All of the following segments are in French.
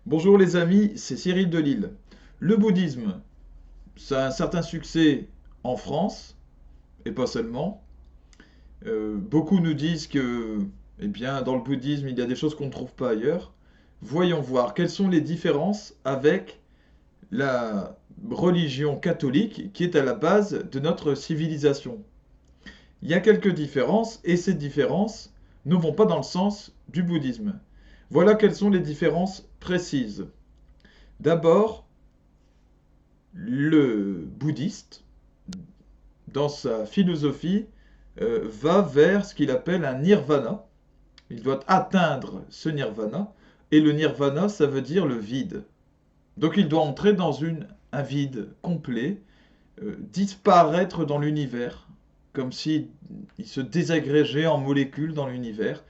Bonjour les amis, c'est Cyril de Lille. Le bouddhisme, ça a un certain succès en France, et pas seulement. Beaucoup nous disent que, eh bien, dans le bouddhisme, il y a des choses qu'on ne trouve pas ailleurs. Voyons voir quelles sont les différences avec la religion catholique qui est à la base de notre civilisation. Il y a quelques différences, et ces différences ne vont pas dans le sens du bouddhisme. Voilà quelles sont les différences précises. D'abord, le bouddhiste, dans sa philosophie, va vers ce qu'il appelle un nirvana. Il doit atteindre ce nirvana. Et le nirvana, ça veut dire le vide. Donc il doit entrer dans un vide complet, disparaître dans l'univers, comme s'il se désagrégeait en molécules dans l'univers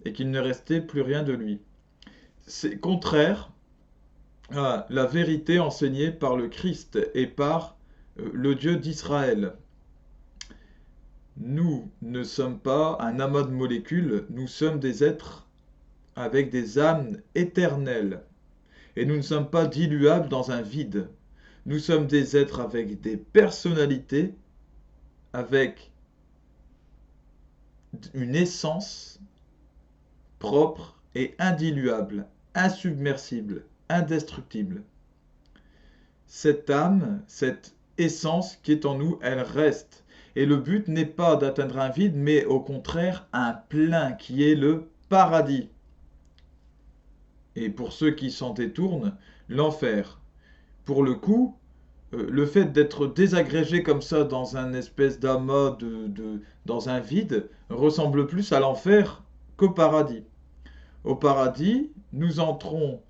et qu'il ne restait plus rien de lui. C'est contraire à la vérité enseignée par le Christ et par le Dieu d'Israël. Nous ne sommes pas un amas de molécules, nous sommes des êtres avec des âmes éternelles. Et nous ne sommes pas diluables dans un vide. Nous sommes des êtres avec des personnalités, avec une essence propre et indiluable, insubmersible, indestructible. Cette âme, cette essence qui est en nous, elle reste. Et le but n'est pas d'atteindre un vide, mais au contraire un plein qui est le paradis. Et pour ceux qui s'en détournent, l'enfer. Pour le coup, le fait d'être désagrégé comme ça dans un espèce d'amas, dans un vide, ressemble plus à l'enfer qu'au paradis. Au paradis, nous entrons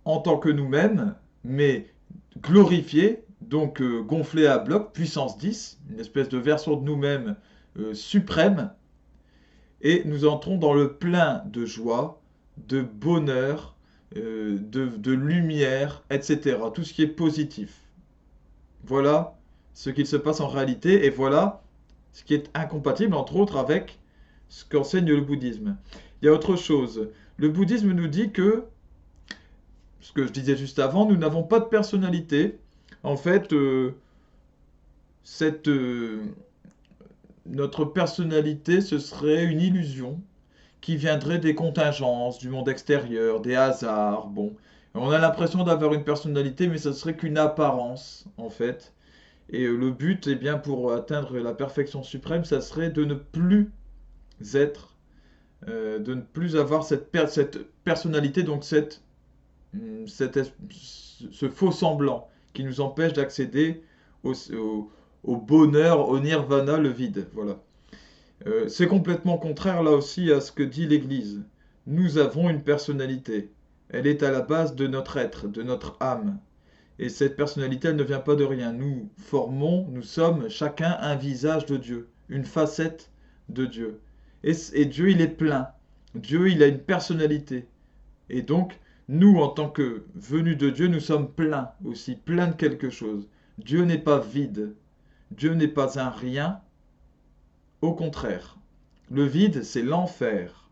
en tant que nous-mêmes, mais glorifiés, donc gonflés à bloc, puissance 10, une espèce de version de nous-mêmes suprême, et nous entrons dans le plein de joie, de bonheur, de lumière, etc. Tout ce qui est positif. Voilà ce qu'il se passe en réalité, et voilà ce qui est incompatible, entre autres, avec ce qu'enseigne le bouddhisme. Il y a autre chose. Le bouddhisme nous dit que, ce que je disais juste avant, nous n'avons pas de personnalité. En fait, cette, notre personnalité, ce serait une illusion qui viendrait des contingences, du monde extérieur, des hasards. Bon, on a l'impression d'avoir une personnalité, mais ce serait qu'une apparence, en fait. Et le but, eh bien, pour atteindre la perfection suprême, ça serait de ne plus être, de ne plus avoir cette personnalité, donc ce faux semblant qui nous empêche d'accéder au bonheur, au nirvana, le vide. Voilà. C'est complètement contraire là aussi à ce que dit l'Église. Nous avons une personnalité. Elle est à la base de notre être, de notre âme. Et cette personnalité, elle ne vient pas de rien. Nous sommes chacun un visage de Dieu, une facette de Dieu. Et Dieu, il est plein. Dieu, il a une personnalité. Et donc, nous, en tant que venus de Dieu, nous sommes pleins aussi, pleins de quelque chose. Dieu n'est pas vide. Dieu n'est pas un rien. Au contraire. Le vide, c'est l'enfer.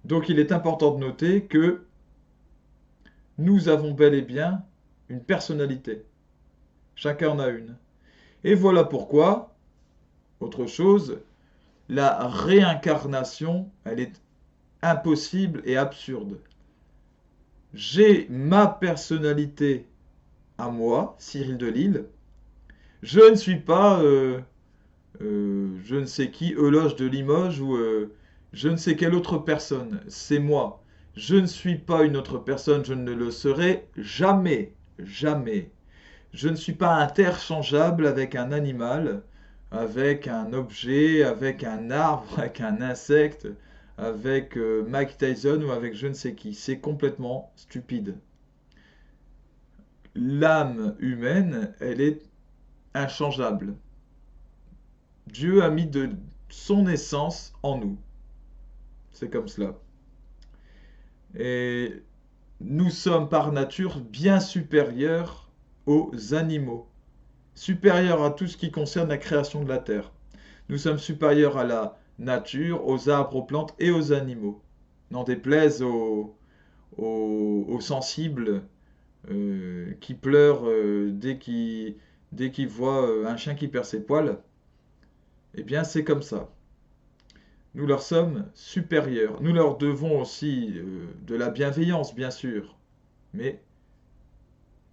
Donc, il est important de noter que nous avons bel et bien une personnalité. Chacun en a une. Et voilà pourquoi, autre chose, la réincarnation, elle est impossible et absurde. J'ai ma personnalité à moi, Cyril de Lille. Je ne suis pas je ne sais qui, Euloge de Limoges ou je ne sais quelle autre personne. C'est moi. Je ne suis pas une autre personne, je ne le serai jamais. Jamais. Je ne suis pas interchangeable avec un animal, avec un objet, avec un arbre, avec un insecte, avec Mike Tyson ou avec je ne sais qui. C'est complètement stupide. L'âme humaine, elle est inchangeable. Dieu a mis de son essence en nous. C'est comme cela. Et nous sommes par nature bien supérieurs aux animaux, supérieurs à tout ce qui concerne la création de la terre. Nous sommes supérieurs à la nature, aux arbres, aux plantes et aux animaux. N'en déplaise aux sensibles qui pleurent dès qu'ils voient un chien qui perd ses poils. Eh bien, c'est comme ça. Nous leur sommes supérieurs. Nous leur devons aussi de la bienveillance, bien sûr. Mais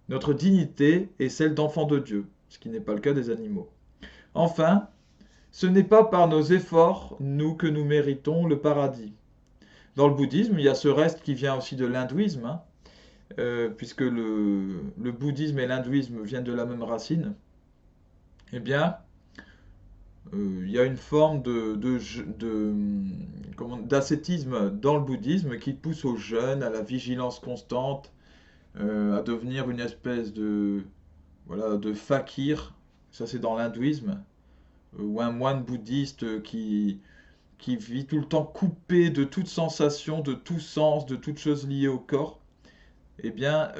notre dignité est celle d'enfants de Dieu, ce qui n'est pas le cas des animaux. Enfin, ce n'est pas par nos efforts, nous, que nous méritons le paradis. Dans le bouddhisme, il y a ce reste qui vient aussi de l'hindouisme, hein, puisque le bouddhisme et l'hindouisme viennent de la même racine. Eh bien, il y a une forme d'ascétisme dans le bouddhisme qui pousse aux jeunes à la vigilance constante, à devenir une espèce voilà, de fakir. Ça, c'est dans l'hindouisme, ou un moine bouddhiste qui vit tout le temps coupé de toute sensation, de tout sens, de toute chose liée au corps. Eh bien,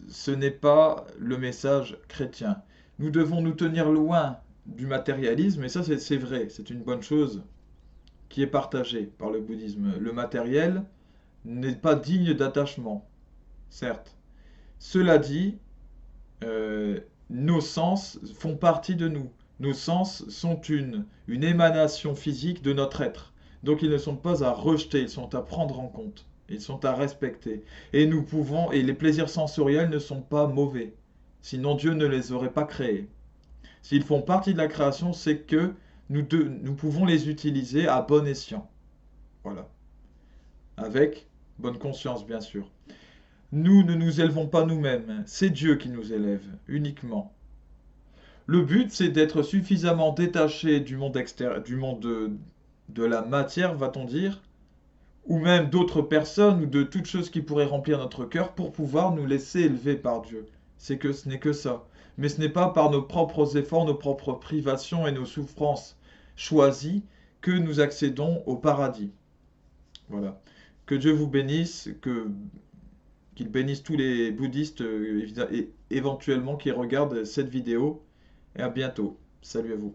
ce n'est pas le message chrétien. Nous devons nous tenir loin du matérialisme, et ça c'est vrai, c'est une bonne chose qui est partagée par le bouddhisme. Le matériel n'est pas digne d'attachement, certes. Cela dit, nos sens font partie de nous. Nos sens sont une émanation physique de notre être. Donc ils ne sont pas à rejeter, ils sont à prendre en compte. Ils sont à respecter. Et les plaisirs sensoriels ne sont pas mauvais. Sinon Dieu ne les aurait pas créés. S'ils font partie de la création, c'est que nous pouvons les utiliser à bon escient. Voilà. Avec bonne conscience, bien sûr. Nous ne nous élevons pas nous-mêmes. C'est Dieu qui nous élève, uniquement. Le but, c'est d'être suffisamment détaché du monde extérieur, du monde de la matière, va-t-on dire, ou même d'autres personnes ou de toutes choses qui pourraient remplir notre cœur pour pouvoir nous laisser élever par Dieu. C'est que ce n'est que ça. Mais ce n'est pas par nos propres efforts, nos propres privations et nos souffrances choisies que nous accédons au paradis. Voilà. Que Dieu vous bénisse, qu'il bénisse tous les bouddhistes éventuellement qui regardent cette vidéo. Et à bientôt. Salut à vous.